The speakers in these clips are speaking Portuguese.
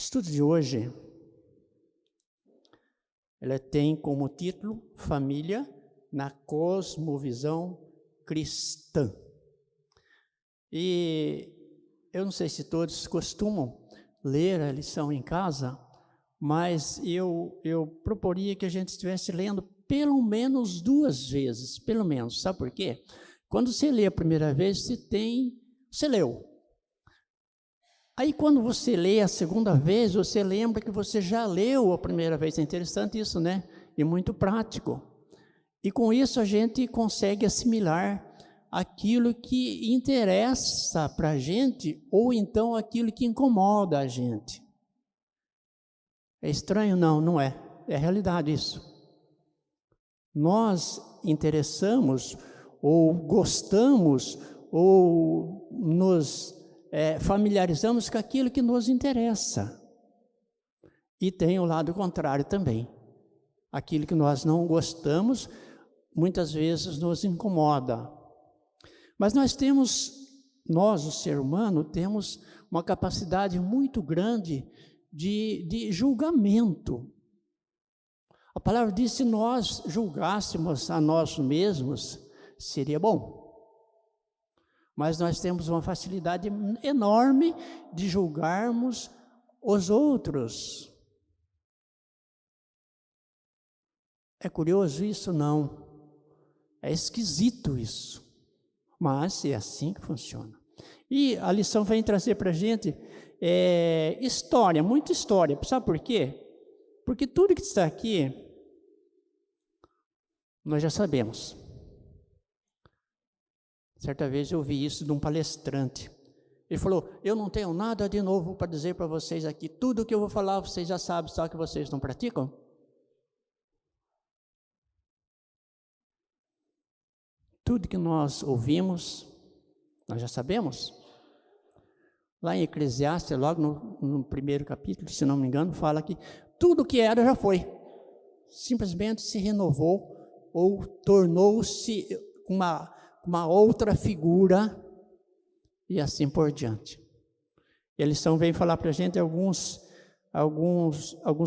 estudo de hoje, ela tem como título Família na Cosmovisão Cristã. E eu não sei se todos costumam ler a lição em casa, mas eu proporia que a gente estivesse lendo pelo menos 2 vezes, pelo menos. Sabe por quê? Quando você lê a primeira vez, você leu. Aí quando você lê a segunda vez, você lembra que você já leu a primeira vez. É interessante isso, né? E muito prático. E com isso a gente consegue assimilar aquilo que interessa para a gente, ou então aquilo que incomoda a gente. É estranho? Não, não é. É realidade isso. Nós interessamos, ou gostamos, ou nos familiarizamos com aquilo que nos interessa. E tem o lado contrário também. Aquilo que nós não gostamos, muitas vezes nos incomoda. Mas nós, o ser humano, temos uma capacidade muito grande de julgamento. A palavra diz: se nós julgássemos a nós mesmos, seria bom. Mas nós temos uma facilidade enorme de julgarmos os outros. É curioso isso? Não. É esquisito isso. Mas é assim que funciona. E a lição vem trazer para a gente história, muita história. Sabe por quê? Porque tudo que está aqui, nós já sabemos. Certa vez eu ouvi isso de um palestrante. Ele falou: eu não tenho nada de novo para dizer para vocês aqui. Tudo que eu vou falar, vocês já sabem, só que vocês não praticam. Tudo que nós ouvimos, nós já sabemos. Lá em Eclesiastes, logo no primeiro capítulo, se não me engano, fala que tudo que era já foi. Simplesmente se renovou ou tornou-se uma outra figura e assim por diante. E a lição vem falar para a gente alguns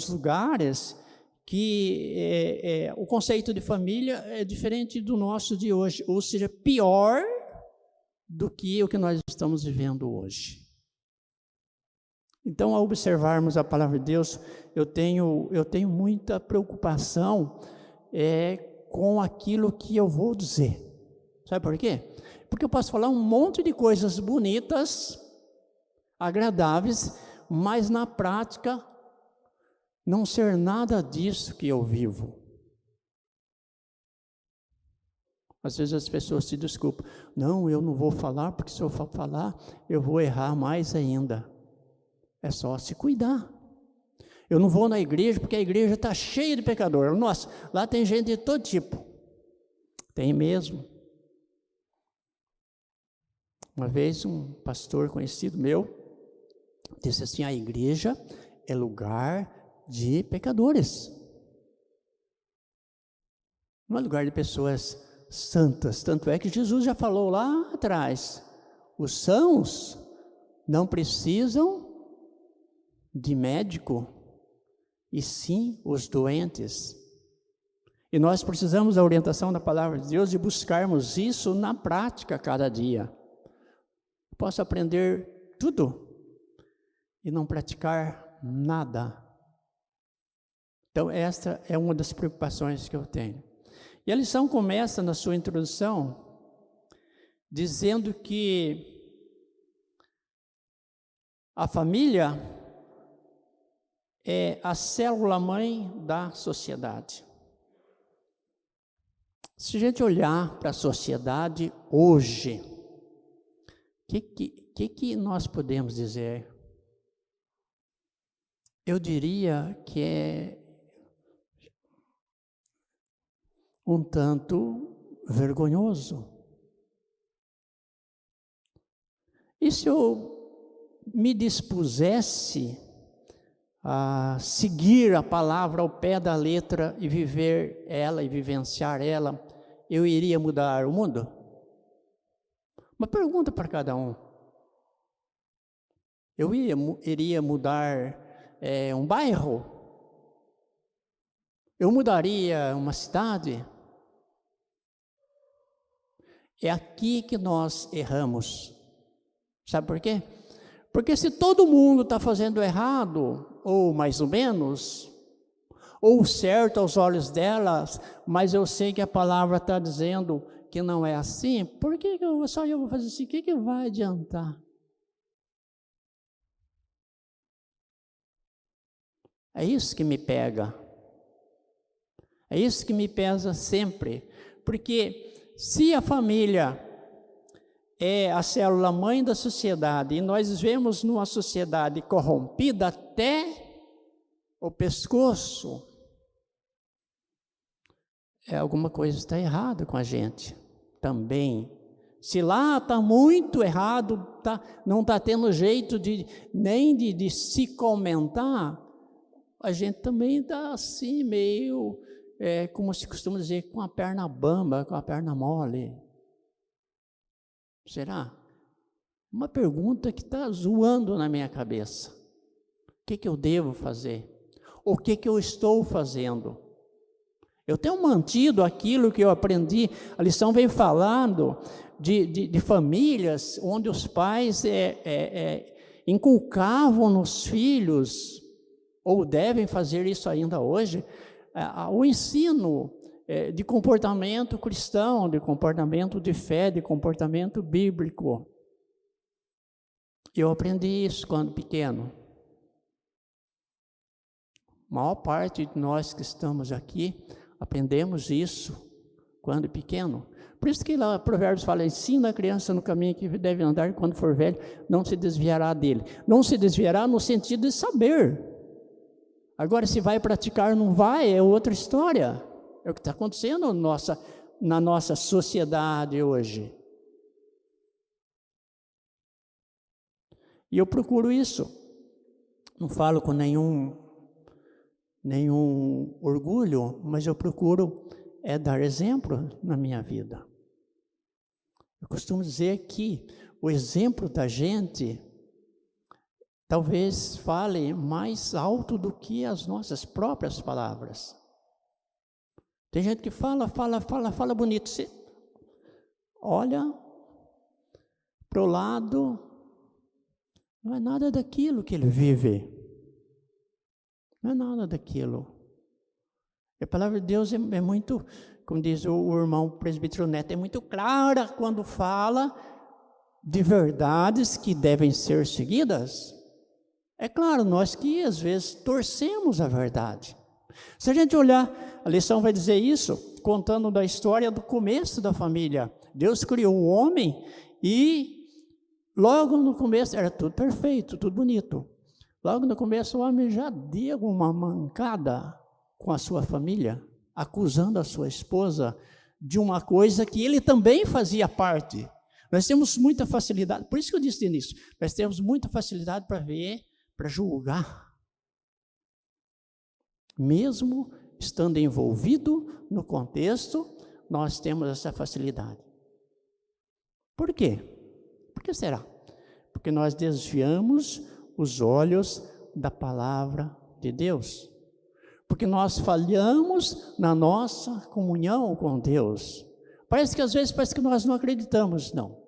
lugares que o conceito de família é diferente do nosso de hoje, ou seja, pior do que o que nós estamos vivendo hoje. Então, ao observarmos a palavra de Deus, eu tenho muita preocupação com aquilo que eu vou dizer. Sabe por quê? Porque eu posso falar um monte de coisas bonitas, agradáveis, mas na prática não ser nada disso que eu vivo. Às vezes as pessoas se desculpam. Não, eu não vou falar, porque se eu for falar, eu vou errar mais ainda. É só se cuidar. Eu não vou na igreja, porque a igreja está cheia de pecadores. Nossa, lá tem gente de todo tipo. Tem mesmo. Uma vez um pastor conhecido meu disse assim: a igreja é lugar de pecadores. Não é lugar de pessoas santas. Tanto é que Jesus já falou lá atrás: os sãos não precisam de médico, e sim os doentes. E nós precisamos da orientação da palavra de Deus e buscarmos isso na prática cada dia. Posso aprender tudo e não praticar nada. Então, esta é uma das preocupações que eu tenho. E a lição começa na sua introdução dizendo que a família é a célula-mãe da sociedade. Se a gente olhar para a sociedade hoje, o que nós podemos dizer? Eu diria que é um tanto vergonhoso. E se eu me dispusesse a seguir a palavra ao pé da letra e viver ela e vivenciar ela, eu iria mudar o mundo? Uma pergunta para cada um. Eu iria mudar um bairro? Eu mudaria uma cidade? É aqui que nós erramos. Sabe por quê? Porque se todo mundo está fazendo errado, ou mais ou menos, ou certo aos olhos delas, mas eu sei que a palavra está dizendo que não é assim, por que só eu vou fazer assim? O que vai adiantar? É isso que me pega. É isso que me pesa sempre. Porque se a família é a célula mãe da sociedade, e nós vivemos numa sociedade corrompida até o pescoço, alguma coisa está errada com a gente também. Se lá está muito errado, não está tendo jeito nem de se comentar, a gente também está assim, meio, como se costuma dizer, com a perna bamba, com a perna mole. Será? Uma pergunta que está zoando na minha cabeça. O que eu devo fazer? O que eu estou fazendo? Eu tenho mantido aquilo que eu aprendi. A lição vem falando de famílias onde os pais inculcavam nos filhos, ou devem fazer isso ainda hoje, o ensino de comportamento cristão, de comportamento de fé, de comportamento bíblico. Eu aprendi isso quando pequeno. A maior parte de nós que estamos aqui aprendemos isso quando pequeno. Por isso que lá Provérbios fala, ensina a criança no caminho que deve andar, e quando for velho, não se desviará dele. Não se desviará no sentido de saber. Agora, se vai praticar ou não vai, é outra história. É o que está acontecendo na nossa sociedade hoje. E eu procuro isso. Não falo com nenhum orgulho, mas eu procuro dar exemplo na minha vida. Eu costumo dizer que o exemplo da gente talvez fale mais alto do que as nossas próprias palavras. Tem gente que fala bonito. Você olha para o lado, não é nada daquilo que ele vive. Não é nada daquilo. A palavra de Deus é muito, como diz o irmão presbítero Neto, é muito clara quando fala de verdades que devem ser seguidas. É claro, nós que às vezes torcemos a verdade. Se a gente olhar, a lição vai dizer isso, contando da história do começo da família. Deus criou o homem e logo no começo era tudo perfeito, tudo bonito. Logo no começo o homem já deu uma mancada com a sua família, acusando a sua esposa de uma coisa que ele também fazia parte. Nós temos muita facilidade, por isso que eu disse no início, nós temos muita facilidade para ver, para julgar. Mesmo estando envolvido no contexto, nós temos essa facilidade. Por quê? Por que será? Porque nós desviamos os olhos da palavra de Deus. Porque nós falhamos na nossa comunhão com Deus. Parece que às vezes que nós não acreditamos, não.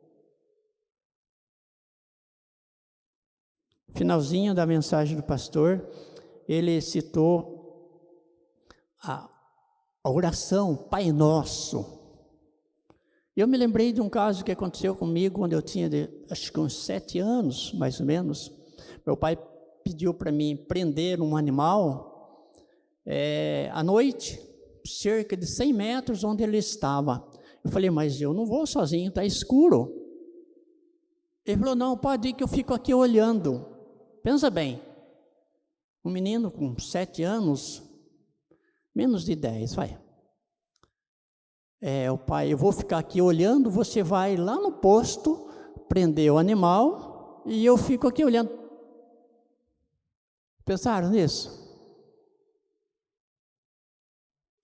Finalzinho da mensagem do pastor, ele citou a oração Pai Nosso. Eu me lembrei de um caso que aconteceu comigo quando eu tinha, acho que uns 7 anos, mais ou menos. Meu pai pediu para mim prender um animal à noite, cerca de 100 metros onde ele estava. Eu falei, mas eu não vou sozinho, está escuro. Ele falou, não, pode ir que eu fico aqui olhando. Pensa bem, um menino com 7 anos, menos de 10, vai. O pai, eu vou ficar aqui olhando, você vai lá no posto, prender o animal, e eu fico aqui olhando. Pensaram nisso?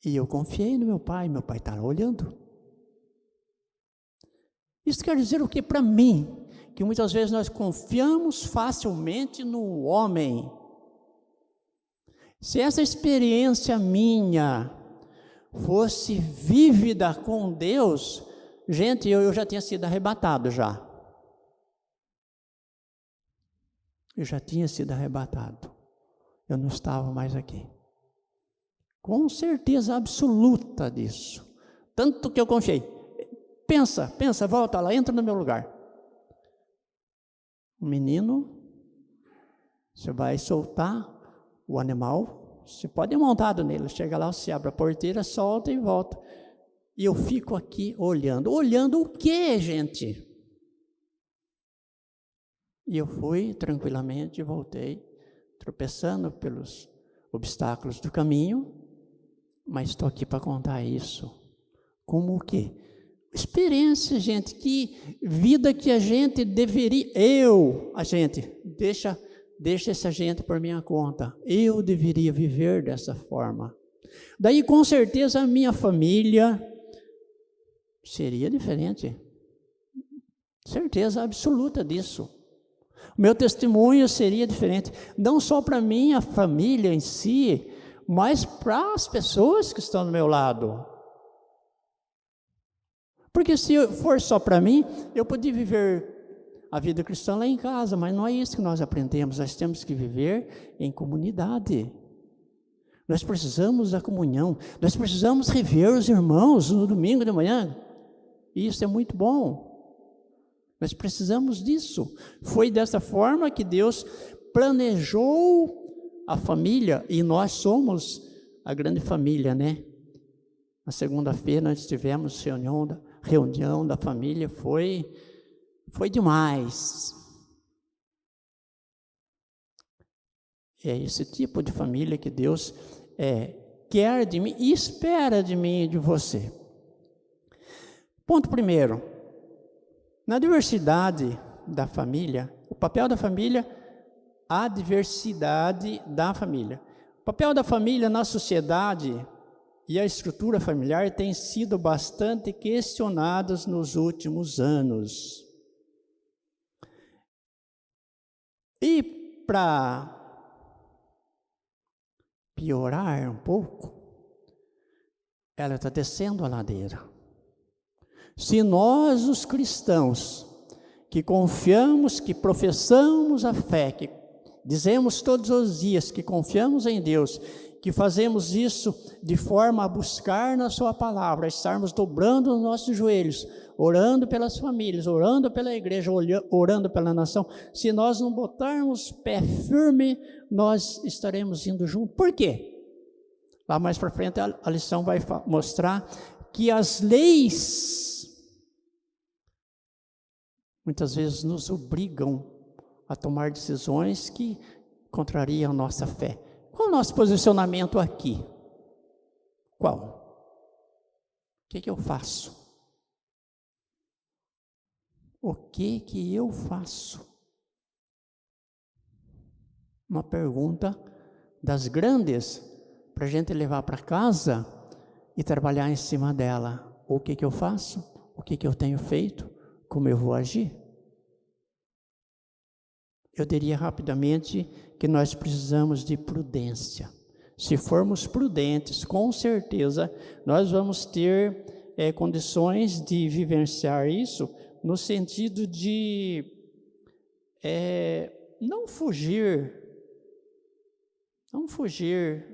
E eu confiei no meu pai estava olhando. Isso quer dizer o que para mim? Que muitas vezes nós confiamos facilmente no homem. Se essa experiência minha fosse vívida com Deus, gente, eu já tinha sido arrebatado já. Eu já tinha sido arrebatado. Eu não estava mais aqui. Com certeza absoluta disso. Tanto que eu confiei. Pensa, volta lá, entra no meu lugar. O menino, você vai soltar o animal, você pode ir montado nele, chega lá, você abre a porteira, solta e volta. E eu fico aqui olhando. Olhando o quê, gente? E eu fui tranquilamente, voltei, tropeçando pelos obstáculos do caminho, mas estou aqui para contar isso. Como o quê? Experiência, gente, que vida que a gente deveria, deixa essa gente por minha conta, eu deveria viver dessa forma. Daí, com certeza, a minha família seria diferente, certeza absoluta disso. O meu testemunho seria diferente, não só para minha família em si, mas para as pessoas que estão do meu lado. Porque se for só para mim, eu podia viver a vida cristã lá em casa, mas não é isso que nós aprendemos, nós temos que viver em comunidade. Nós precisamos da comunhão, nós precisamos rever os irmãos no domingo de manhã, e isso é muito bom. Nós precisamos disso. Foi dessa forma que Deus planejou a família, e nós somos a grande família, né? Na segunda-feira nós tivemos reunião da família, foi demais. É esse tipo de família que Deus quer de mim e espera de mim e de você. Ponto primeiro, na diversidade da família, o papel da família, a diversidade da família. O papel da família na sociedade e a estrutura familiar têm sido bastante questionados nos últimos anos. E para piorar um pouco, ela está descendo a ladeira. Se nós, os cristãos, que confiamos, que professamos a fé, que dizemos todos os dias que confiamos em Deus, que fazemos isso de forma a buscar na sua palavra, estarmos dobrando os nossos joelhos, orando pelas famílias, orando pela igreja, orando pela nação, se nós não botarmos pé firme, nós estaremos indo junto. Por quê? Lá mais para frente a lição vai mostrar que as leis muitas vezes nos obrigam a tomar decisões que contrariam a nossa fé. Qual é o nosso posicionamento aqui? Qual? O que eu faço? O que eu faço? Uma pergunta das grandes para a gente levar para casa e trabalhar em cima dela. O que eu faço? O que eu tenho feito? Como eu vou agir? Eu diria rapidamente que nós precisamos de prudência. Se formos prudentes, com certeza, nós vamos ter condições de vivenciar isso, no sentido de não fugir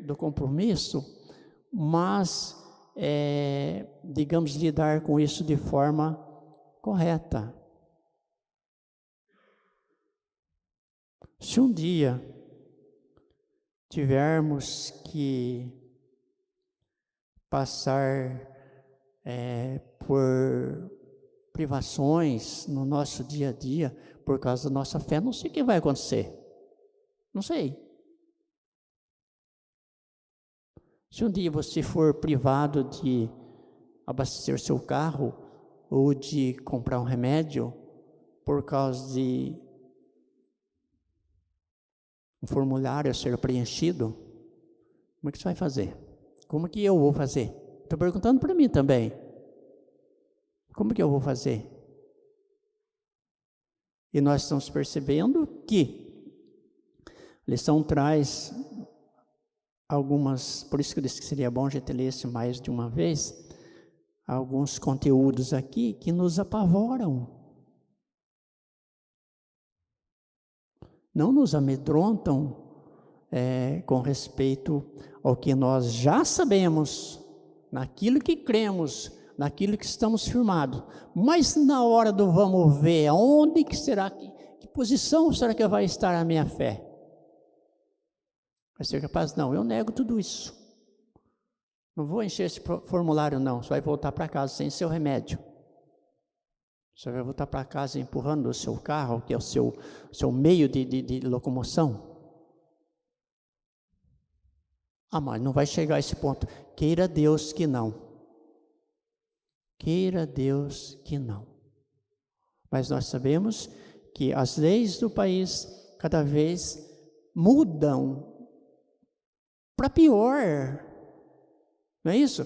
do compromisso, mas, digamos, lidar com isso de forma correta. Se um dia tivermos que passar por privações no nosso dia a dia, por causa da nossa fé, não sei o que vai acontecer. Não sei. Se um dia você for privado de abastecer seu carro ou de comprar um remédio por causa de um formulário a ser preenchido, como é que você vai fazer? Como que eu vou fazer? Estou perguntando para mim também. Como que eu vou fazer? E nós estamos percebendo que a lição traz por isso que eu disse que seria bom a gente lesse mais de uma vez, alguns conteúdos aqui que nos apavoram. Não nos amedrontam com respeito ao que nós já sabemos, naquilo que cremos, naquilo que estamos firmados. Mas na hora do vamos ver, onde que será que posição será que vai estar a minha fé? Vai ser capaz? Não, eu nego tudo isso. Não vou encher esse formulário não, você vai voltar para casa sem seu remédio. Você vai voltar para casa empurrando o seu carro, que é o seu meio de locomoção. Mas não vai chegar a esse ponto. Queira Deus que não. Queira Deus que não. Mas nós sabemos que as leis do país cada vez mudam para pior. Não é isso?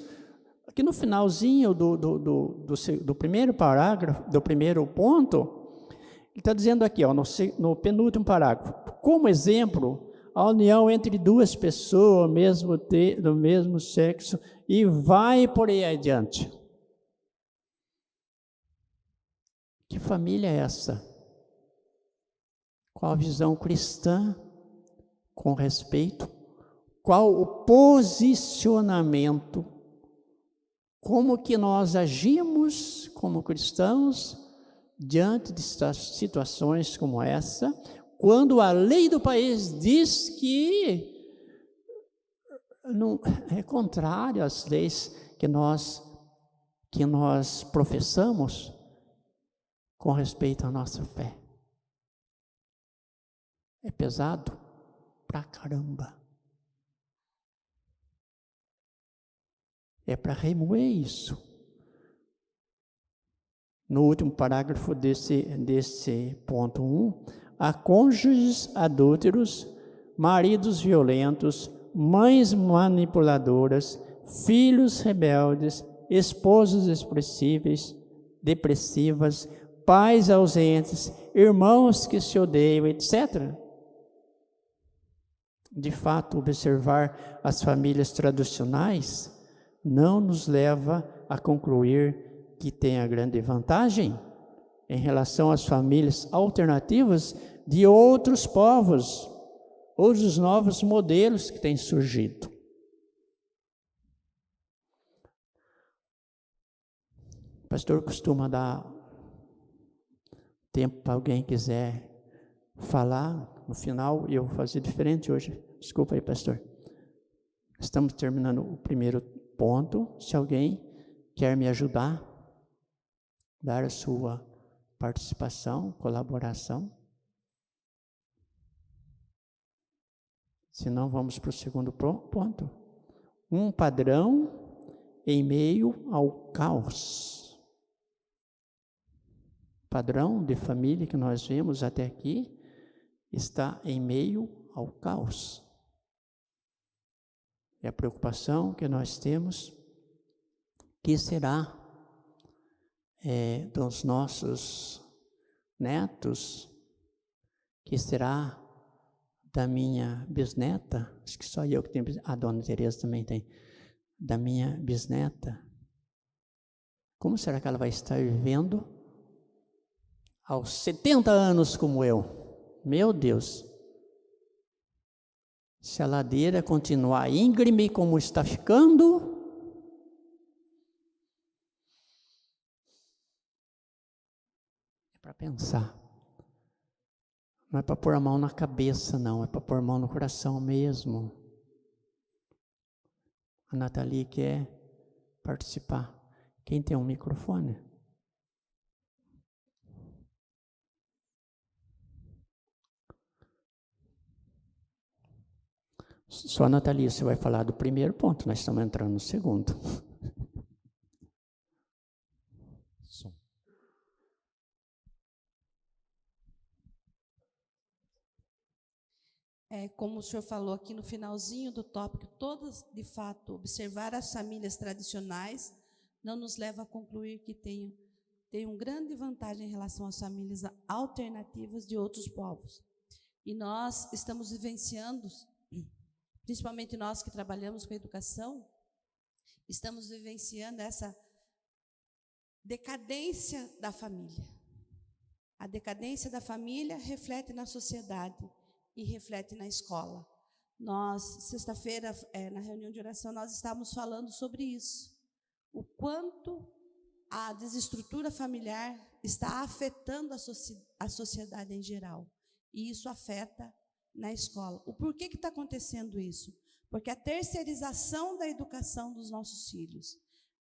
Aqui no finalzinho do primeiro parágrafo, do primeiro ponto, ele está dizendo aqui, ó, no penúltimo parágrafo, como exemplo, a união entre duas pessoas do mesmo sexo, e vai por aí adiante. Que família é essa? Qual a visão cristã com respeito? Qual o posicionamento? Como que nós agimos como cristãos diante de situações como essa, quando a lei do país diz que não, é contrário às leis que nós professamos com respeito à nossa fé. É pesado pra caramba. É para remoer isso. No último parágrafo desse ponto 1, há cônjuges adúlteros, maridos violentos, mães manipuladoras, filhos rebeldes, esposas expressíveis, depressivas, pais ausentes, irmãos que se odeiam, etc. De fato, observar as famílias tradicionais não nos leva a concluir que tem a grande vantagem em relação às famílias alternativas de outros povos, ou dos novos modelos que têm surgido. O pastor costuma dar tempo para alguém quiser falar no final, e eu vou fazer diferente hoje. Desculpa aí, pastor. Estamos terminando o primeiro ponto. Se alguém quer me ajudar, dar a sua participação, colaboração. Se não, vamos para o segundo ponto. Um padrão em meio ao caos. Padrão de família que nós vemos até aqui está em meio ao caos. E a preocupação que nós temos, que será dos nossos netos, que será da minha bisneta, acho que só eu que tenho, a dona Tereza também tem, da minha bisneta. Como será que ela vai estar vivendo aos 70 anos como eu? Meu Deus! Se a ladeira continuar íngreme como está ficando, é para pensar. Não é para pôr a mão na cabeça, não. É para pôr a mão no coração mesmo. A Nathalie quer participar. Quem tem um microfone? Só a Nathalie, você vai falar do primeiro ponto. Nós estamos entrando no segundo. Como o senhor falou aqui no finalzinho do tópico, todas, de fato, observar as famílias tradicionais não nos leva a concluir que tem grande vantagem em relação às famílias alternativas de outros povos. E nós estamos vivenciando, principalmente nós que trabalhamos com educação, estamos vivenciando essa decadência da família. A decadência da família reflete na sociedade e reflete na escola. Nós, sexta-feira, na reunião de oração, nós estávamos falando sobre isso. O quanto a desestrutura familiar está afetando a sociedade em geral. E isso afeta na escola. O porquê que está acontecendo isso? Porque a terceirização da educação dos nossos filhos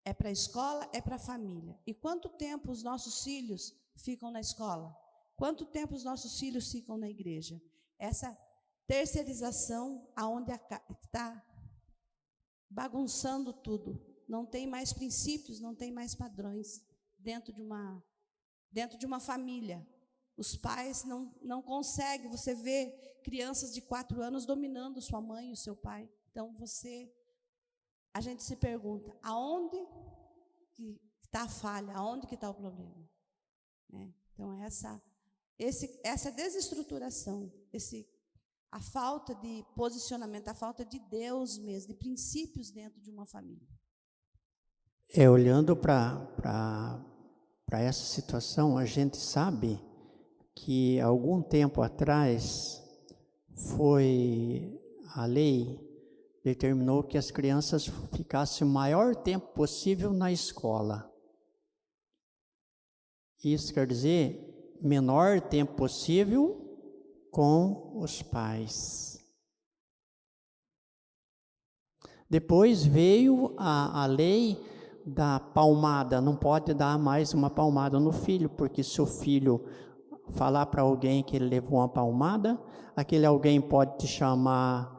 é para a escola, é para a família. E quanto tempo os nossos filhos ficam na escola? Quanto tempo os nossos filhos ficam na igreja? Essa terceirização aonde está bagunçando tudo. Não tem mais princípios, não tem mais padrões dentro de uma família. Os pais não conseguem, você vê crianças de 4 anos dominando sua mãe e o seu pai. Então, a gente se pergunta, aonde que está a falha, aonde que está o problema? Então, essa desestruturação, a falta de posicionamento, a falta de Deus mesmo, de princípios dentro de uma família. Olhando para essa situação, a gente sabe que algum tempo atrás a lei determinou que as crianças ficassem o maior tempo possível na escola. Isso quer dizer menor tempo possível com os pais. Depois veio a lei da palmada, não pode dar mais uma palmada no filho, porque se o filho falar para alguém que ele levou uma palmada, aquele alguém pode te chamar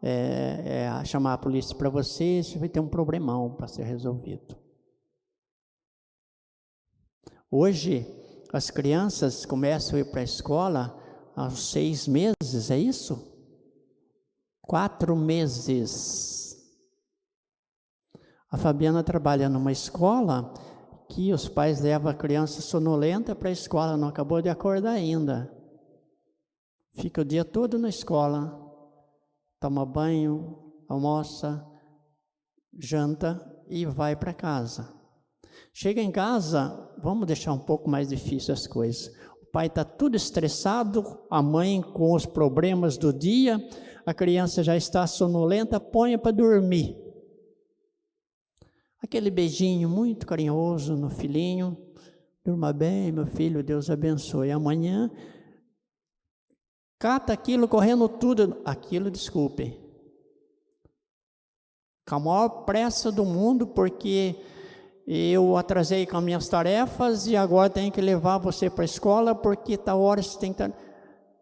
a polícia para você vai ter um problemão para ser resolvido. Hoje, as crianças começam a ir para a escola aos 6 meses, é isso? 4 meses. A Fabiana trabalha numa escola que os pais levam a criança sonolenta para a escola, não acabou de acordar ainda. Fica o dia todo na escola, toma banho, almoça, janta e vai para casa. Chega em casa, vamos deixar um pouco mais difícil as coisas. O pai está tudo estressado, a mãe com os problemas do dia, a criança já está sonolenta, põe para dormir. Aquele beijinho muito carinhoso no filhinho, durma bem, meu filho, Deus abençoe. Amanhã, cata aquilo correndo tudo, desculpe, com a maior pressa do mundo, porque eu atrasei com as minhas tarefas e agora tenho que levar você para a escola, porque tá hora você tem que estar...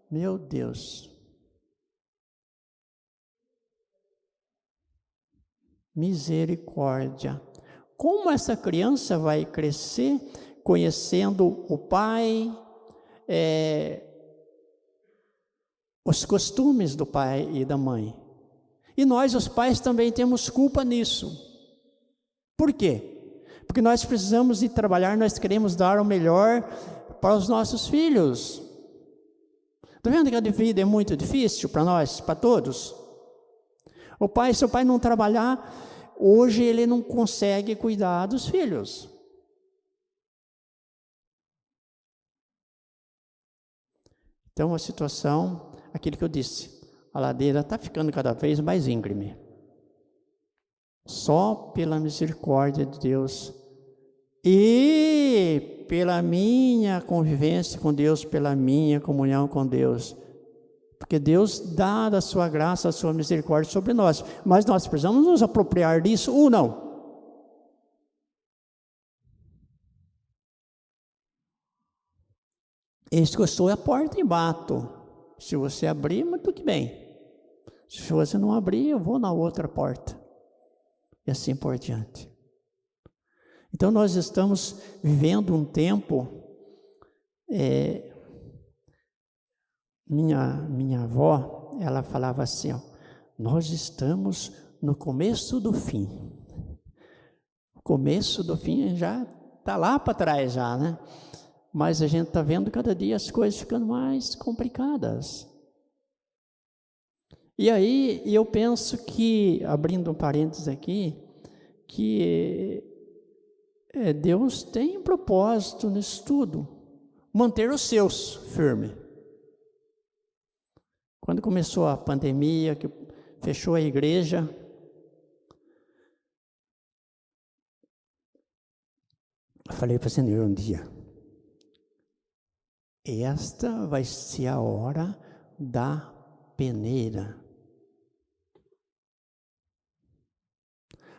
Meu Deus. Misericórdia. Como essa criança vai crescer conhecendo o pai, os costumes do pai e da mãe? E nós, os pais, também temos culpa nisso. Por quê? Porque nós precisamos de trabalhar, nós queremos dar o melhor para os nossos filhos. Está vendo que a vida é muito difícil para nós, para todos? Se o pai não trabalhar, hoje ele não consegue cuidar dos filhos. Então a situação, aquilo que eu disse, a ladeira está ficando cada vez mais íngreme. Só pela misericórdia de Deus e pela minha convivência com Deus, pela minha comunhão com Deus. Porque Deus dá da sua graça, a sua misericórdia sobre nós. Mas nós precisamos nos apropriar disso ou não? Eis que eu estou à porta e bato. Se você abrir, muito que bem. Se você não abrir, eu vou na outra porta. E assim por diante. Então nós estamos vivendo um tempo... Minha avó, ela falava assim, nós estamos no começo do fim. O começo do fim já está lá para trás já, né? Mas a gente está vendo cada dia as coisas ficando mais complicadas. E aí eu penso que, abrindo um parênteses aqui, que Deus tem um propósito nisso tudo, manter os seus firme. Quando começou a pandemia, que fechou a igreja, eu falei para o Senhor um dia, esta vai ser a hora da peneira.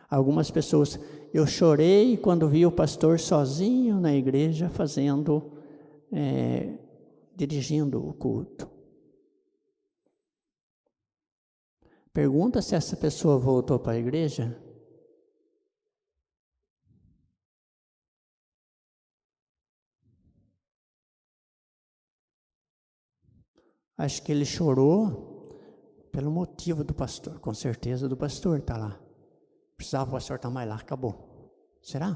Algumas pessoas, eu chorei quando vi o pastor sozinho na igreja dirigindo o culto. Pergunta se essa pessoa voltou para a igreja. Acho que ele chorou pelo motivo do pastor, com certeza do pastor está lá. Precisava o pastor estar mais lá, acabou. Será?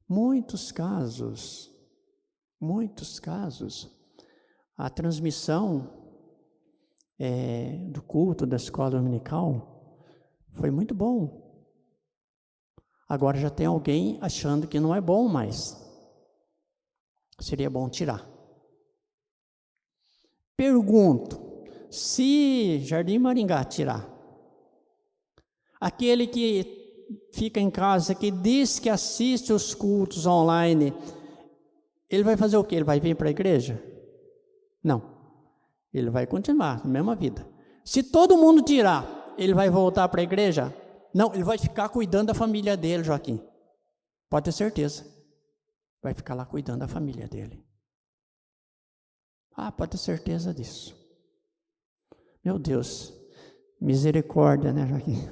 Muitos casos, a transmissão do culto da escola dominical foi muito bom. Agora já tem alguém achando que não é bom mais. Seria bom tirar. Pergunto, se Jardim Maringá tirar, aquele que fica em casa, que diz que assiste os cultos online, ele vai fazer o quê? Ele vai vir para a igreja? Não. Ele vai continuar na mesma vida. Se todo mundo tirar, ele vai voltar para a igreja? Não, ele vai ficar cuidando da família dele, Joaquim. Pode ter certeza. Vai ficar lá cuidando da família dele. Pode ter certeza disso. Meu Deus, misericórdia, né, Joaquim?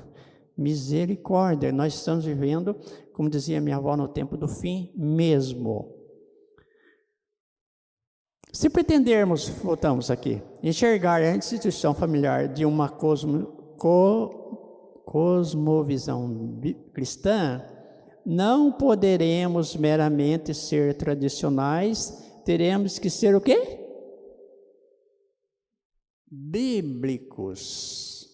Misericórdia. Nós estamos vivendo, como dizia minha avó, no tempo do fim mesmo. Se pretendermos, voltamos aqui, enxergar a instituição familiar de uma cosmovisão cristã, não poderemos meramente ser tradicionais, teremos que ser o quê? Bíblicos.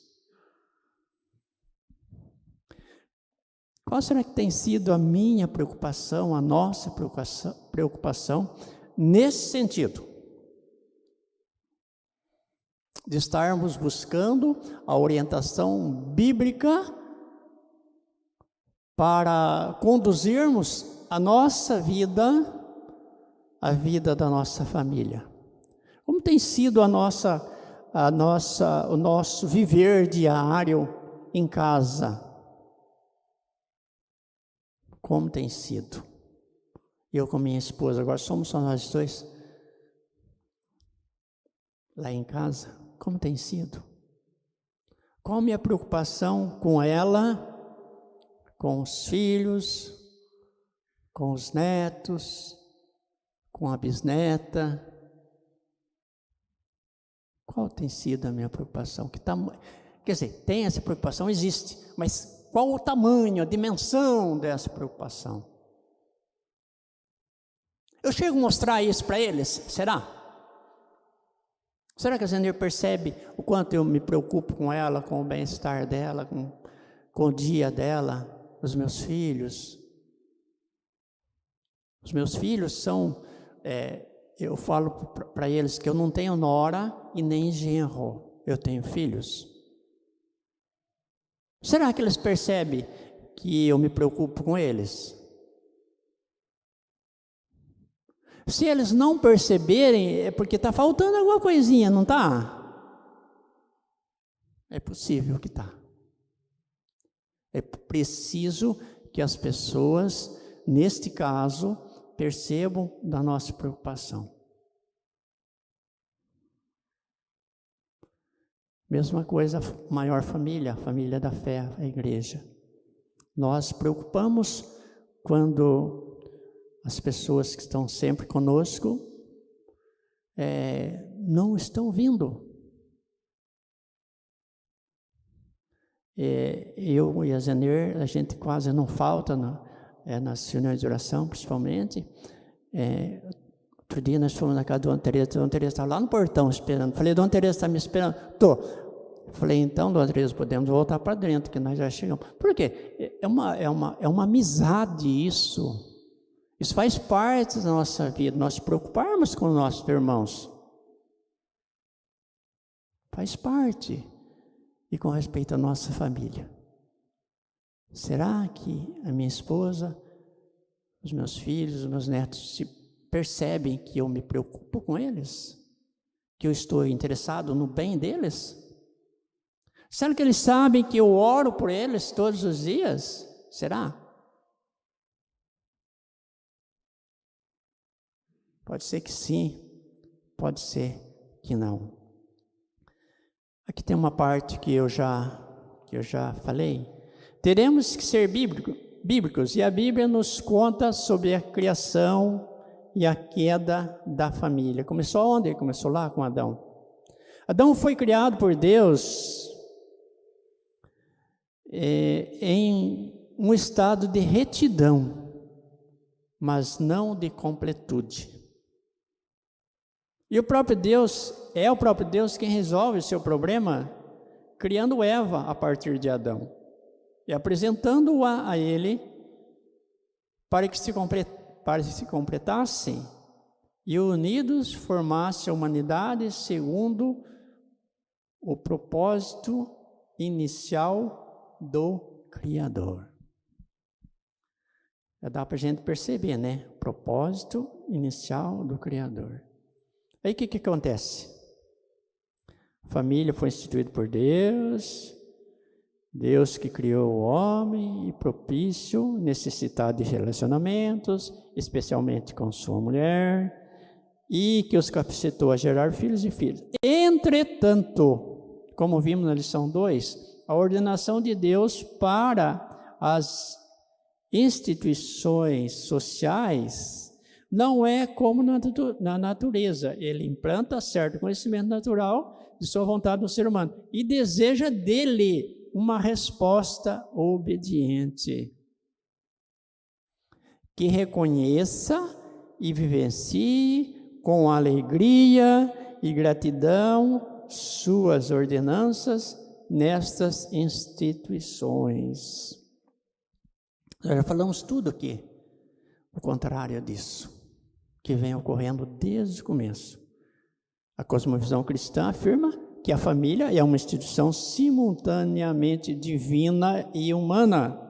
Qual será que tem sido a minha preocupação, a nossa preocupação nesse sentido? De estarmos buscando a orientação bíblica para conduzirmos a nossa vida, a vida da nossa família. Como tem sido o nosso viver diário em casa? Como tem sido? Eu com minha esposa, agora somos só nós dois, lá em casa, como tem sido? Qual a minha preocupação com ela, com os filhos, com os netos, com a bisneta? Qual tem sido a minha preocupação? Quer dizer, tem essa preocupação, existe, mas qual o tamanho, a dimensão dessa preocupação? Eu chego a mostrar isso para eles? Será? Será que a Zenir percebe o quanto eu me preocupo com ela, com o bem-estar dela, com o dia dela, os meus filhos? Os meus filhos são, eu falo para eles que eu não tenho nora e nem genro, eu tenho filhos. Será que eles percebem que eu me preocupo com eles? Se eles não perceberem, é porque está faltando alguma coisinha, não está? É possível que está. É preciso que as pessoas, neste caso, percebam da nossa preocupação. Mesma coisa, maior família, a família da fé, a igreja. Nós preocupamos quando as pessoas que estão sempre conosco não estão vindo. Eu e a Zenir, a gente quase não falta nas reuniões de oração, principalmente. Outro dia nós fomos na casa da Dona Teresa estava lá no portão esperando. Falei, Dona Teresa está me esperando? Tô. Falei, então, Dona Teresa, podemos voltar para dentro, que nós já chegamos. Por quê? É uma amizade isso. Isso faz parte da nossa vida, nós preocuparmos com os nossos irmãos. Faz parte. E com respeito à nossa família. Será que a minha esposa, os meus filhos, os meus netos percebem que eu me preocupo com eles? Que eu estou interessado no bem deles? Será que eles sabem que eu oro por eles todos os dias? Será? Pode ser que sim, pode ser que não. Aqui tem uma parte que eu já falei. Teremos que ser bíblicos, e a Bíblia nos conta sobre a criação e a queda da família. Começou onde? Começou lá com Adão. Adão foi criado por Deus em um estado de retidão, mas não de completude. E o próprio Deus, é o próprio Deus quem resolve o seu problema, criando Eva a partir de Adão, e apresentando-a a ele, para que se completassem, e unidos formassem a humanidade segundo o propósito inicial do Criador. Já dá para a gente perceber, né? Propósito inicial do Criador. Aí o que acontece? A família foi instituída por Deus, Deus que criou o homem e propício, necessitado de relacionamentos, especialmente com sua mulher, e que os capacitou a gerar filhos e filhas. Entretanto, como vimos na lição 2, a ordenação de Deus para as instituições sociais não é como na natureza. Ele implanta certo conhecimento natural de sua vontade no ser humano e deseja dele uma resposta obediente, que reconheça e vivencie com alegria e gratidão suas ordenanças nestas instituições. Nós já falamos tudo aqui, o contrário disso, que vem ocorrendo desde o começo. A cosmovisão cristã afirma que a família é uma instituição simultaneamente divina e humana,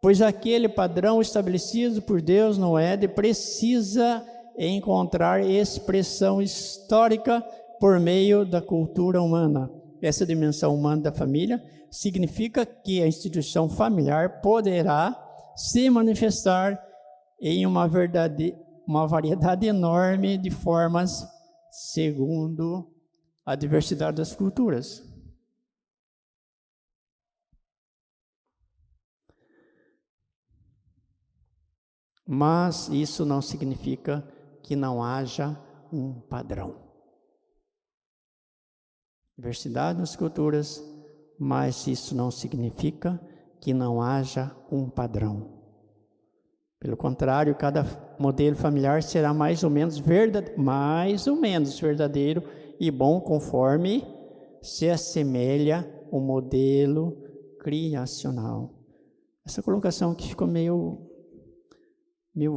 pois aquele padrão estabelecido por Deus no Éden precisa encontrar expressão histórica por meio da cultura humana. Essa dimensão humana da família significa que a instituição familiar poderá se manifestar em uma variedade enorme de formas, segundo a diversidade das culturas. Mas isso não significa que não haja um padrão. Diversidade nas culturas, mas isso não significa que não haja um padrão. Pelo contrário, cada modelo familiar será mais ou menos verdadeiro e bom conforme se assemelha ao modelo criacional. Essa colocação aqui ficou meio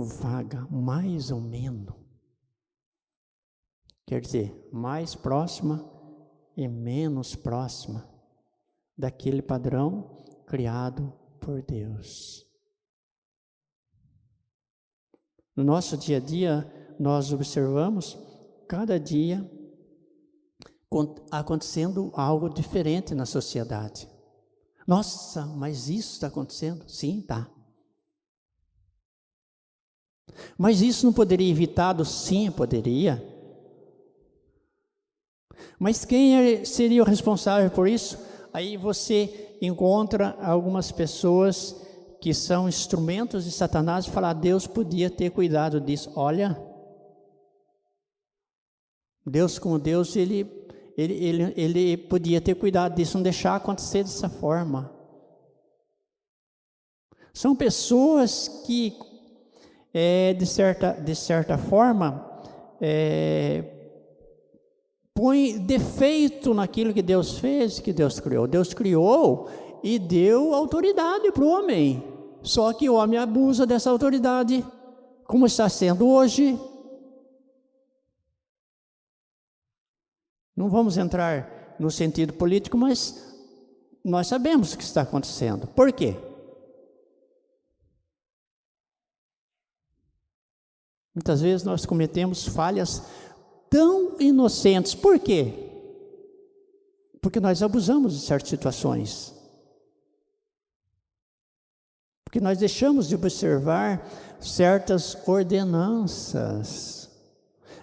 vaga, mais ou menos. Quer dizer, mais próxima e menos próxima daquele padrão criado por Deus. No nosso dia a dia, nós observamos cada dia acontecendo algo diferente na sociedade. Nossa, mas isso está acontecendo? Sim, está. Mas isso não poderia ser evitado? Sim, poderia. Mas quem seria o responsável por isso? Aí você encontra algumas pessoas que são instrumentos de Satanás e fala: Deus podia ter cuidado disso. Olha, Deus como Deus, ele podia ter cuidado disso, não deixar acontecer dessa forma. São pessoas que, de certa forma, põe defeito naquilo que Deus fez, que Deus criou. Deus criou e deu autoridade para o homem. Só que o homem abusa dessa autoridade, como está sendo hoje. Não vamos entrar no sentido político, mas nós sabemos o que está acontecendo. Por quê? Muitas vezes nós cometemos falhas tão inocentes. Por quê? Porque nós abusamos de certas situações. Porque nós deixamos de observar certas ordenanças.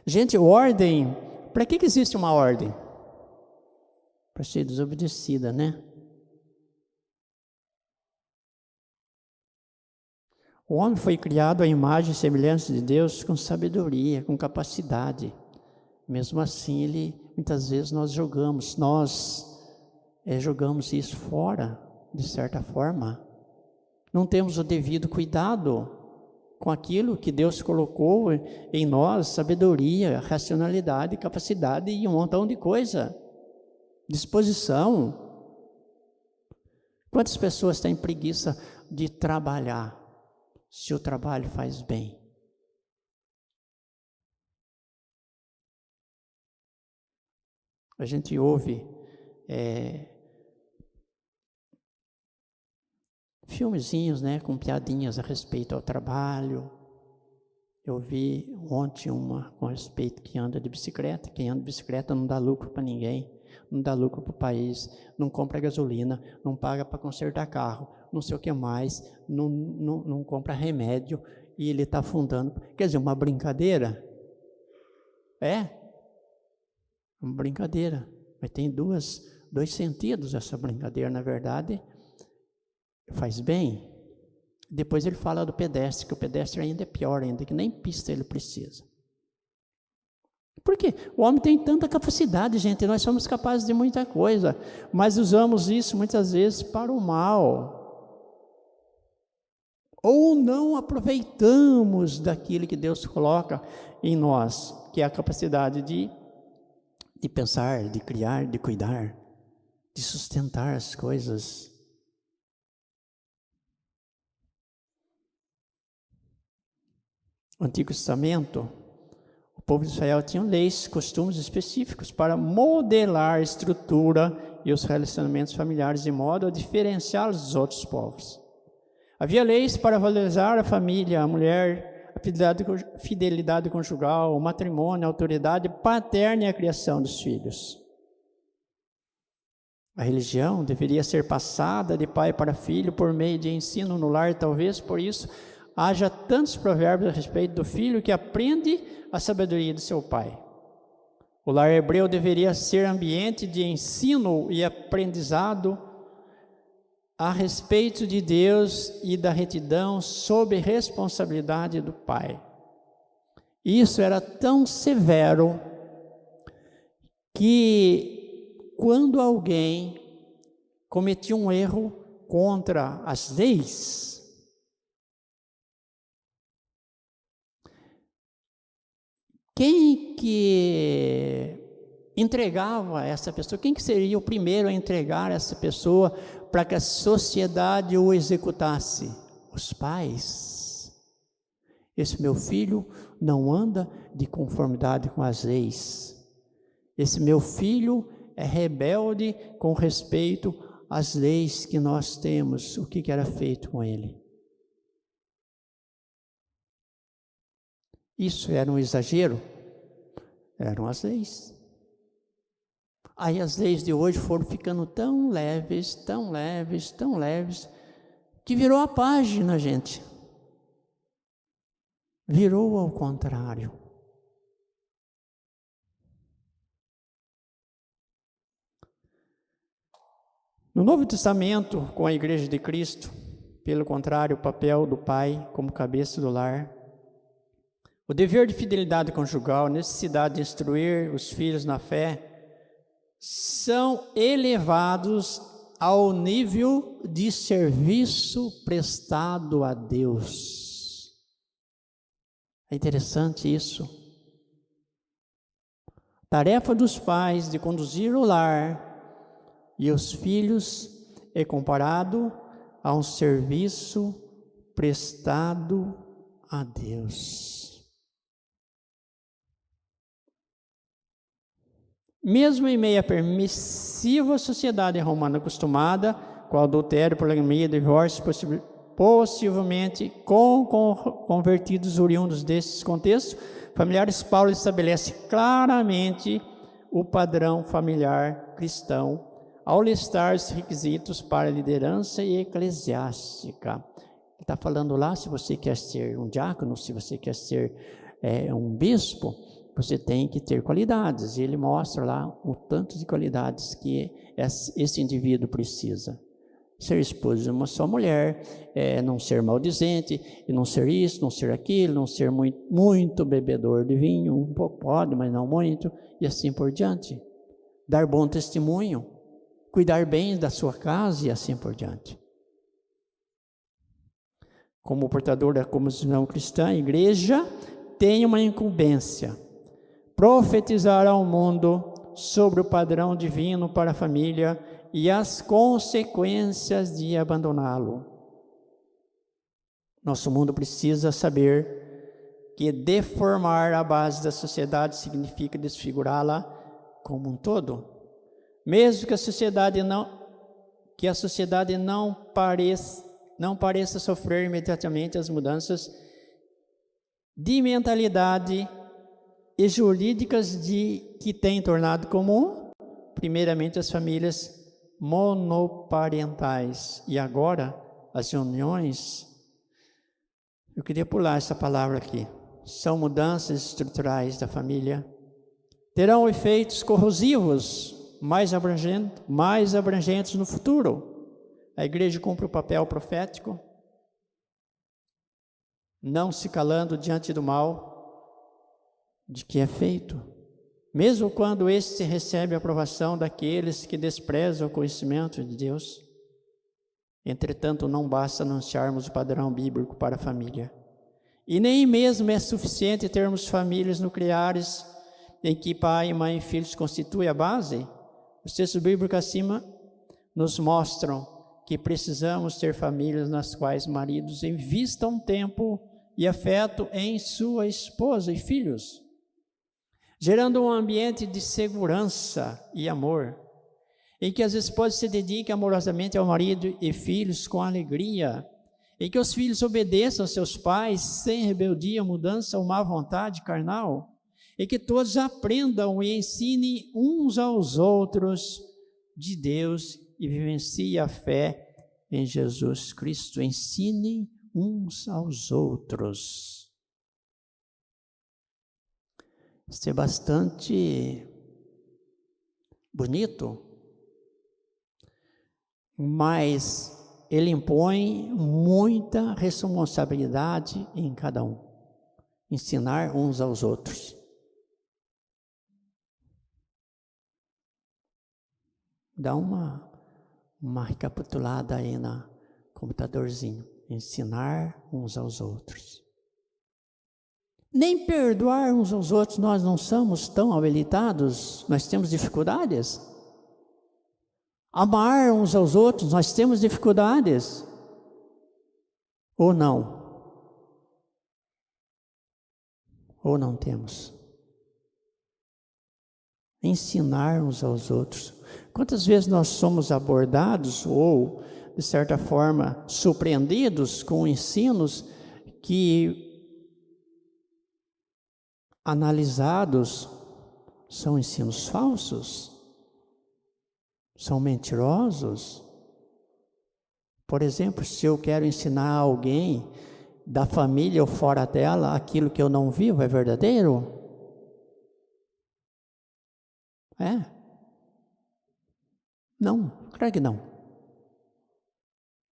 Gente, ordem, para que existe uma ordem? Para ser desobedecida, né? O homem foi criado à imagem e semelhança de Deus com sabedoria, com capacidade. Mesmo assim, muitas vezes nós jogamos isso fora, de certa forma. Não temos o devido cuidado com aquilo que Deus colocou em nós, sabedoria, racionalidade, capacidade e um montão de coisa. Disposição. Quantas pessoas têm preguiça de trabalhar, se o trabalho faz bem? A gente ouve filmezinhos, né, com piadinhas a respeito ao trabalho. Eu vi ontem uma com respeito que anda de bicicleta. Quem anda de bicicleta não dá lucro para ninguém, não dá lucro para o país, não compra gasolina, não paga para consertar carro, não sei o que mais, não compra remédio e ele está afundando. Quer dizer, uma brincadeira? Uma brincadeira, mas tem dois sentidos essa brincadeira, na verdade. Faz bem. Depois ele fala do pedestre, que o pedestre ainda é pior ainda, que nem pista ele precisa. Por quê? O homem tem tanta capacidade, gente, nós somos capazes de muita coisa, mas usamos isso muitas vezes para o mal. Ou não aproveitamos daquilo que Deus coloca em nós, que é a capacidade de pensar, de criar, de cuidar, de sustentar as coisas. No Antigo Testamento, o povo de Israel tinha leis, costumes específicos para modelar a estrutura e os relacionamentos familiares de modo a diferenciá-los dos outros povos. Havia leis para valorizar a família, a mulher, a fidelidade conjugal, o matrimônio, a autoridade paterna e a criação dos filhos. A religião deveria ser passada de pai para filho por meio de ensino no lar, talvez por isso haja tantos provérbios a respeito do filho que aprende a sabedoria do seu pai. O lar hebreu deveria ser ambiente de ensino e aprendizado a respeito de Deus e da retidão sob responsabilidade do pai. Isso era tão severo que quando alguém cometia um erro contra as leis, quem que entregava essa pessoa? Quem que seria o primeiro a entregar essa pessoa para que a sociedade o executasse? Os pais. Esse meu filho não anda de conformidade com as leis. Esse meu filho é rebelde com respeito às leis que nós temos. O que era feito com ele? Isso era um exagero? Eram as leis. Aí as leis de hoje foram ficando tão leves, tão leves, tão leves, que virou a página, gente. Virou ao contrário. No Novo Testamento, com a Igreja de Cristo, pelo contrário, o papel do pai como cabeça do lar, o dever de fidelidade conjugal, a necessidade de instruir os filhos na fé, são elevados ao nível de serviço prestado a Deus. É interessante isso. Tarefa dos pais de conduzir o lar e os filhos é comparado a um serviço prestado a Deus. Mesmo em meio à permissiva sociedade romana acostumada com adultério, poligamia, divórcio, possivelmente com convertidos oriundos desses contextos familiares, Paulo estabelece claramente o padrão familiar cristão ao listar os requisitos para a liderança eclesiástica. Ele está falando lá, se você quer ser um diácono, se você quer ser um bispo, você tem que ter qualidades. E ele mostra lá o tanto de qualidades que esse indivíduo precisa. Ser esposo de uma só mulher, não ser maldizente, e não ser isso, não ser aquilo, não ser muito bebedor de vinho, um pouco pode, mas não muito, e assim por diante. Dar bom testemunho, cuidar bem da sua casa e assim por diante. Como portador da comunhão cristã, a igreja tem uma incumbência: profetizar ao mundo sobre o padrão divino para a família e as consequências de abandoná-lo. Nosso mundo precisa saber que deformar a base da sociedade significa desfigurá-la como um todo. Mesmo que a sociedade não pareça sofrer imediatamente as mudanças de mentalidade e jurídicas que têm tornado comum, primeiramente, as famílias monoparentais e agora as uniões. Eu queria pular essa palavra aqui. São mudanças estruturais da família. Terão efeitos corrosivos mais abrangentes no futuro. A igreja cumpre o papel profético, não se calando diante do mal de que é feito, mesmo quando este recebe a aprovação daqueles que desprezam o conhecimento de Deus. Entretanto, não basta anunciarmos o padrão bíblico para a família, e nem mesmo é suficiente termos famílias nucleares em que pai, mãe e filhos constituem a base. Os textos bíblicos acima nos mostram que precisamos ter famílias nas quais maridos investam tempo e afeto em sua esposa e filhos, gerando um ambiente de segurança e amor, em que as esposas se dediquem amorosamente ao marido e filhos com alegria, em que os filhos obedeçam aos seus pais sem rebeldia, mudança ou má vontade carnal, em que todos aprendam e ensinem uns aos outros de Deus e vivenciem a fé em Jesus Cristo. Ensinem uns aos outros. Isso é bastante bonito, mas ele impõe muita responsabilidade em cada um. Ensinar uns aos outros. Dá uma recapitulada aí no computadorzinho. Ensinar uns aos outros. Nem perdoar uns aos outros, nós não somos tão habilitados, nós temos dificuldades. Amar uns aos outros, nós temos dificuldades. Ou não? Ou não temos? Ensinar uns aos outros. Quantas vezes nós somos abordados ou, de certa forma, surpreendidos com ensinos que, analisados, são ensinos falsos? São mentirosos? Por exemplo, se eu quero ensinar alguém da família ou fora dela aquilo que eu não vivo, é verdadeiro? É? Não, claro que não.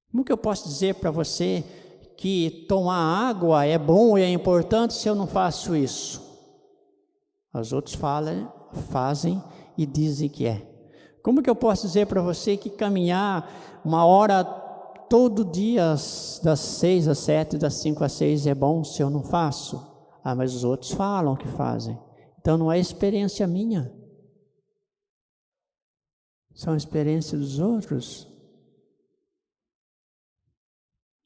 Como que eu posso dizer para você que tomar água é bom e é importante se eu não faço isso? Os outros fazem e dizem que é. Como que eu posso dizer para você que caminhar 1 hora todo dia, das 6 às 7, das 5 às 6 é bom se eu não faço? Ah, mas os outros falam que fazem. Então não é experiência minha, são experiências dos outros.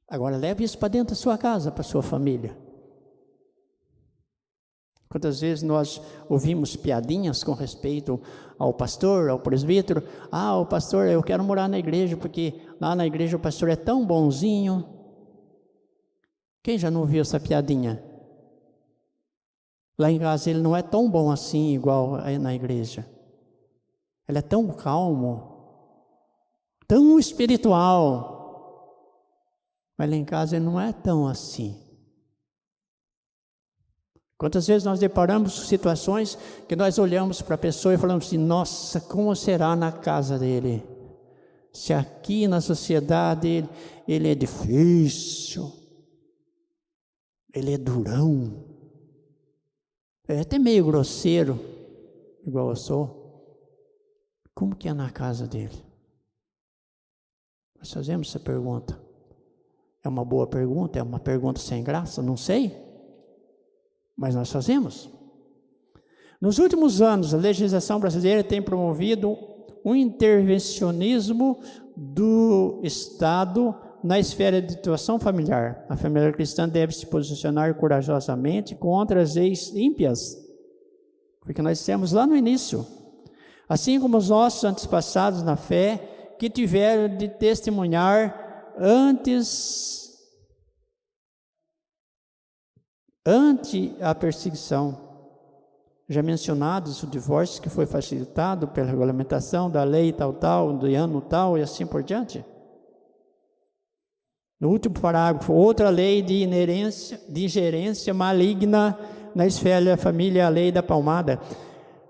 Agora leve isso para dentro da sua casa, para a sua família. Quantas vezes nós ouvimos piadinhas com respeito ao pastor, ao presbítero? O pastor, eu quero morar na igreja, porque lá na igreja o pastor é tão bonzinho. Quem já não ouviu essa piadinha? Lá em casa ele não é tão bom assim, igual aí na igreja. Ele é tão calmo, tão espiritual. Mas lá em casa ele não é tão assim. Quantas vezes nós deparamos com situações que nós olhamos para a pessoa e falamos assim, nossa, como será na casa dele? Se aqui na sociedade ele é difícil, ele é durão, é até meio grosseiro, igual eu sou. Como que é na casa dele? Nós fazemos essa pergunta. É uma boa pergunta? É uma pergunta sem graça? Não sei. Mas nós fazemos. Nos últimos anos, a legislação brasileira tem promovido um intervencionismo do Estado na esfera de atuação familiar. A família cristã deve se posicionar corajosamente contra as leis ímpias, porque nós dissemos lá no início, assim como os nossos antepassados na fé, que tiveram de testemunhar ante a perseguição. Já mencionados o divórcio que foi facilitado pela regulamentação da lei tal, do ano tal e assim por diante. No último parágrafo, outra lei de ingerência maligna na esfera da família, a lei da palmada.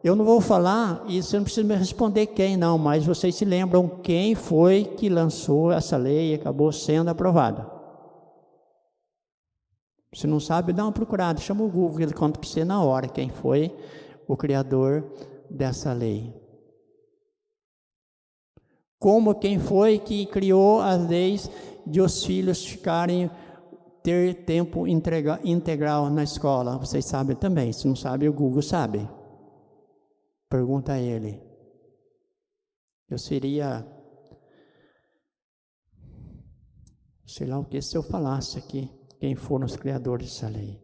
Eu não vou falar, e você não precisa me responder quem não, mas vocês se lembram quem foi que lançou essa lei e acabou sendo aprovada. Se não sabe, dá uma procurada, chama o Google, ele conta para você na hora quem foi o criador dessa lei. Como quem foi que criou as leis de os filhos ter tempo integral na escola. Vocês sabem também, se não sabe, o Google sabe. Pergunta a ele. Eu seria, sei lá o que, se eu falasse aqui. Quem foram os criadores dessa lei.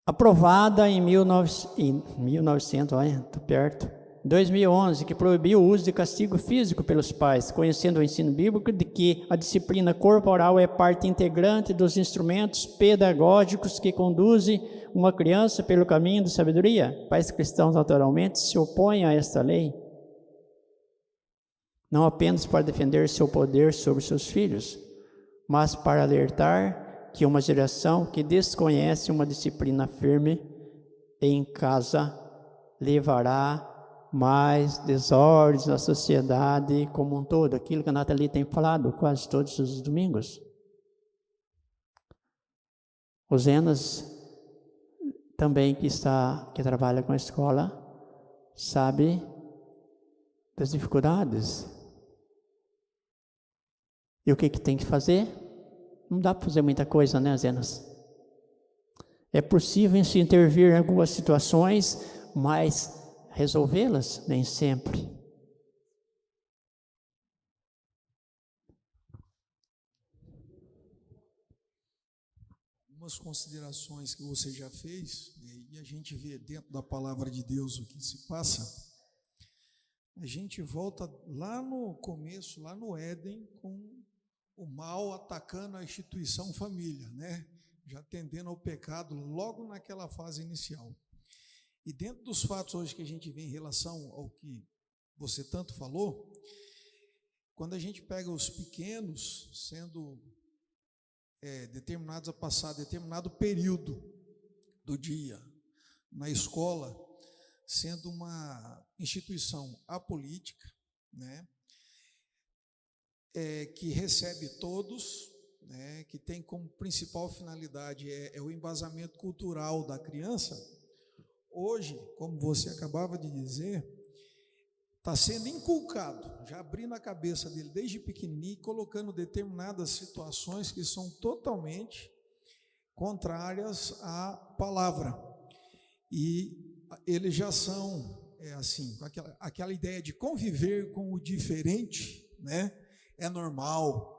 Aprovada em 1900, olha, estou perto, 2011, que proibiu o uso de castigo físico pelos pais, conhecendo o ensino bíblico de que a disciplina corporal é parte integrante dos instrumentos pedagógicos que conduzem uma criança pelo caminho da sabedoria. Pais cristãos naturalmente se opõem a esta lei, não apenas para defender seu poder sobre seus filhos, mas para alertar que uma geração que desconhece uma disciplina firme em casa levará mais desordens na sociedade como um todo. Aquilo que a Nathalie tem falado quase todos os domingos. O Zenas, também que trabalha com a escola, sabe das dificuldades. E o que tem que fazer? Não dá para fazer muita coisa, né, Zenas? É possível se intervir em algumas situações, mas resolvê-las nem sempre. Algumas considerações que você já fez, e a gente vê dentro da palavra de Deus o que se passa. A gente volta lá no começo, lá no Éden, com o mal atacando a instituição família, né? Já tendendo ao pecado logo naquela fase inicial. E dentro dos fatos hoje que a gente vê em relação ao que você tanto falou, quando a gente pega os pequenos sendo determinados a passar determinado período do dia na escola, sendo uma instituição apolítica, né? Que recebe todos, né, que tem como principal finalidade o embasamento cultural da criança. Hoje, como você acabava de dizer, está sendo inculcado, já abrindo a cabeça dele desde pequenininho, colocando determinadas situações que são totalmente contrárias à palavra. e eles já são, assim, com aquela ideia de conviver com o diferente, né? É normal.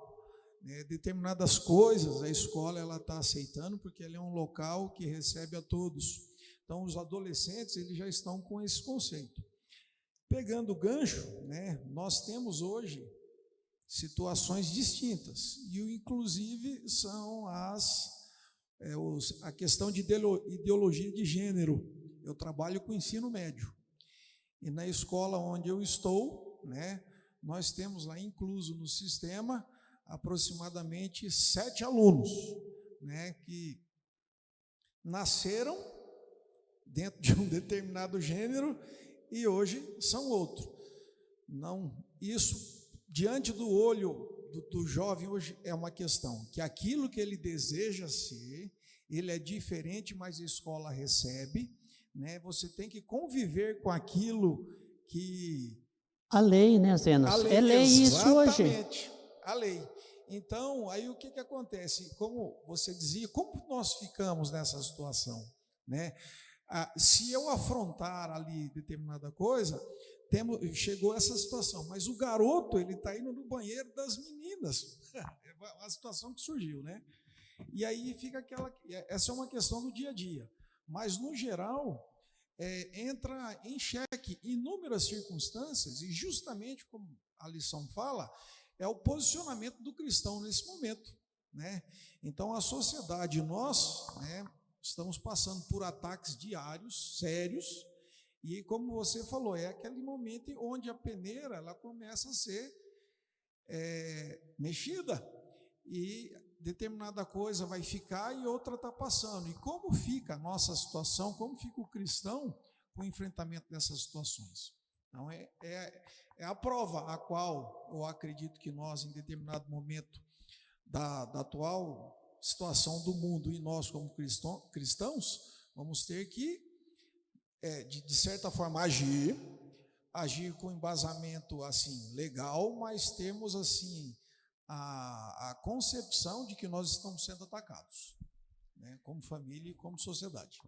Determinadas coisas a escola ela está aceitando porque ela é um local que recebe a todos. Então os adolescentes eles já estão com esse conceito. Pegando o gancho, né, nós temos hoje situações distintas e inclusive são a questão de ideologia de gênero. Eu trabalho com ensino médio e na escola onde eu estou, né, nós temos lá incluso no sistema aproximadamente 7 alunos, né, que nasceram dentro de um determinado gênero e hoje são outro. Não, isso diante do olho do jovem hoje é uma questão, que aquilo que ele deseja ser, ele é diferente, mas a escola recebe, né? Você tem que conviver com aquilo que... A lei, né, Zenas? É lei isso hoje. Exatamente, a lei. Então, aí o que acontece? Como você dizia, como nós ficamos nessa situação, né? Se eu afrontar ali determinada coisa, chegou essa situação, mas o garoto ele está indo no banheiro das meninas, é a situação que surgiu, né? E aí fica essa é uma questão do dia a dia, mas no geral entra em xeque inúmeras circunstâncias e justamente como a lição fala, é o posicionamento do cristão nesse momento, né? Então a sociedade, nós, né, estamos passando por ataques diários, sérios, e como você falou, é aquele momento onde a peneira ela começa a ser mexida, e determinada coisa vai ficar e outra está passando. E como fica a nossa situação, como fica o cristão com o enfrentamento dessas situações? Então é a prova a qual eu acredito que nós, em determinado momento da atual situação do mundo e nós como cristãos, vamos ter que, de certa forma, agir com embasamento assim legal, mas temos assim a concepção de que nós estamos sendo atacados, né, como família e como sociedade.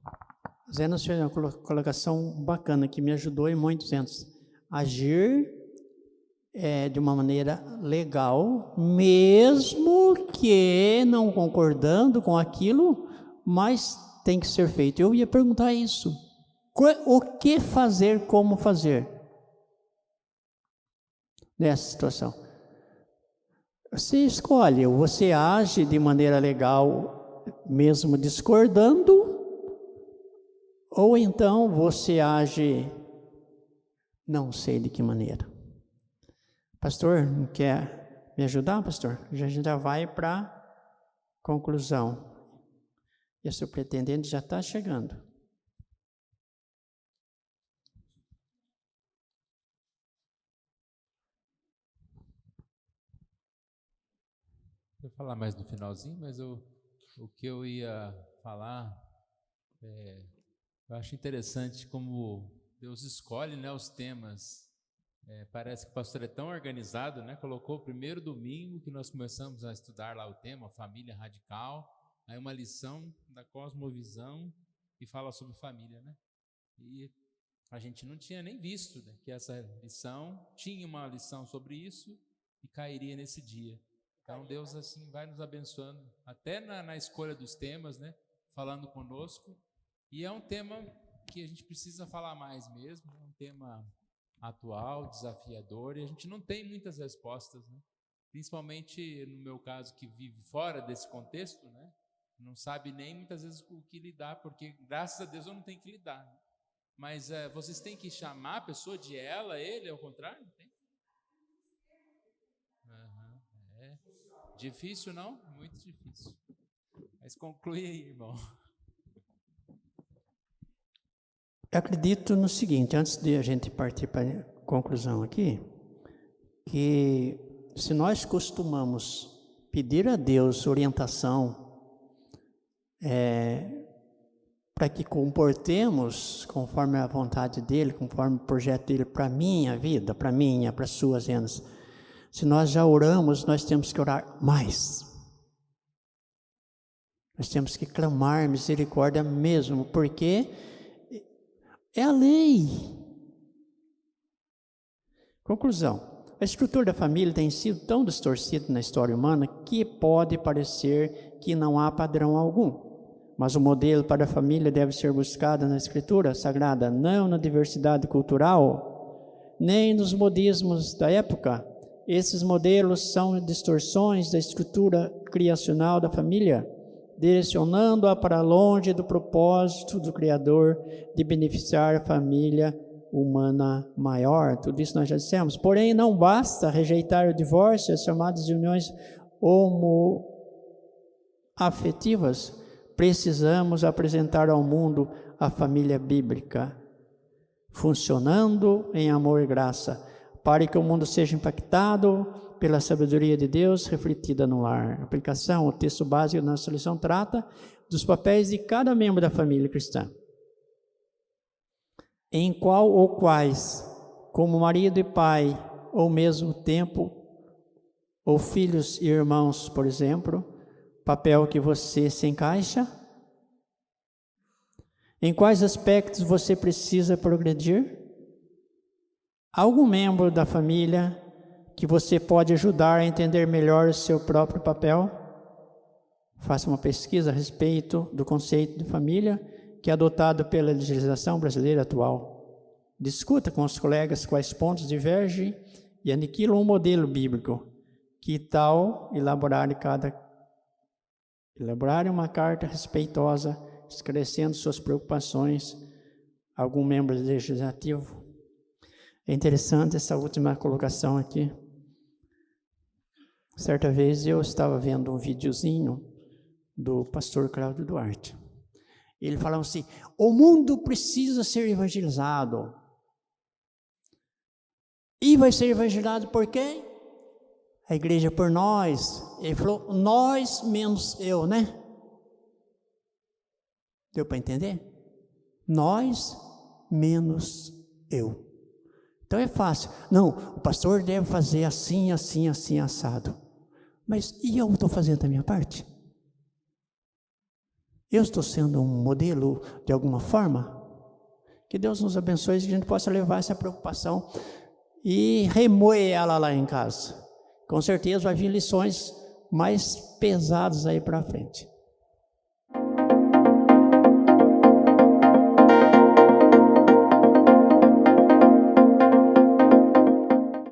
Zenas fez uma colocação bacana que me ajudou e muito, Zenas. Agir de uma maneira legal, mesmo que não concordando com aquilo, mas tem que ser feito. Eu ia perguntar isso. O que fazer, como fazer nessa situação? Você escolhe, ou você age de maneira legal, mesmo discordando, ou então você age, não sei de que maneira. Pastor, não quer me ajudar, pastor? A gente já vai para a conclusão. E o seu pretendente já está chegando. Vou falar mais no finalzinho, mas o que eu ia falar, eu acho interessante como Deus escolhe, né, os temas. Parece que o pastor é tão organizado, né? Colocou o primeiro domingo que nós começamos a estudar lá o tema, família radical, aí uma lição da cosmovisão que fala sobre família, né? E a gente não tinha nem visto, né, que essa lição tinha uma lição sobre isso e cairia nesse dia. Então Deus assim vai nos abençoando, até na escolha dos temas, né? Falando conosco. E é um tema que a gente precisa falar mais mesmo, é um tema atual, desafiador, e a gente não tem muitas respostas, né? Principalmente no meu caso, que vive fora desse contexto, né? Não sabe nem muitas vezes o que lidar, porque graças a Deus eu não tenho que lidar, né? Mas vocês têm que chamar a pessoa de ela, ele, ao contrário? Tem? Difícil, não? Muito difícil. Mas conclui aí, irmão. Eu acredito no seguinte, antes de a gente partir para a conclusão aqui, que se nós costumamos pedir a Deus orientação para que comportemos conforme a vontade dEle, conforme o projeto dEle para a minha vida, para a minha, para as suas vendas, se nós já oramos, nós temos que orar mais. Nós temos que clamar misericórdia mesmo, porque É a lei. Conclusão. A estrutura da família tem sido tão distorcida na história humana que pode parecer que não há padrão algum. Mas o modelo para a família deve ser buscado na Escritura Sagrada, não na diversidade cultural, nem nos modismos da época. Esses modelos são distorções da estrutura criacional da família, direcionando-a para longe do propósito do Criador de beneficiar a família humana maior. Tudo isso nós já dissemos. Porém, não basta rejeitar o divórcio, as chamadas uniões homoafetivas. Precisamos apresentar ao mundo a família bíblica, funcionando em amor e graça, para que o mundo seja impactado pela sabedoria de Deus refletida no lar. Aplicação: o texto básico da nossa lição trata dos papéis de cada membro da família cristã, em qual ou quais, como marido e pai, ou mesmo tempo, ou filhos e irmãos, por exemplo, papel que você se encaixa? Em quais aspectos você precisa progredir? Algum membro da família que você pode ajudar a entender melhor o seu próprio papel? Faça uma pesquisa a respeito do conceito de família que é adotado pela legislação brasileira atual. Discuta com os colegas quais pontos divergem e aniquilam o modelo bíblico. Que tal elaborar uma carta respeitosa, esclarecendo suas preocupações a algum membro legislativo? É interessante essa última colocação aqui. Certa vez eu estava vendo um videozinho do pastor Cláudio Duarte. Ele falava assim: o mundo precisa ser evangelizado. E vai ser evangelizado por quem? A igreja por nós. Ele falou: nós menos eu, né? Deu para entender? Nós menos eu. Então é fácil. Não, o pastor deve fazer assim, assim, assim, assado. Mas e eu estou fazendo a minha parte? Eu estou sendo um modelo de alguma forma? Que Deus nos abençoe e a gente possa levar essa preocupação e remoer ela lá em casa. Com certeza vai vir lições mais pesadas aí para frente.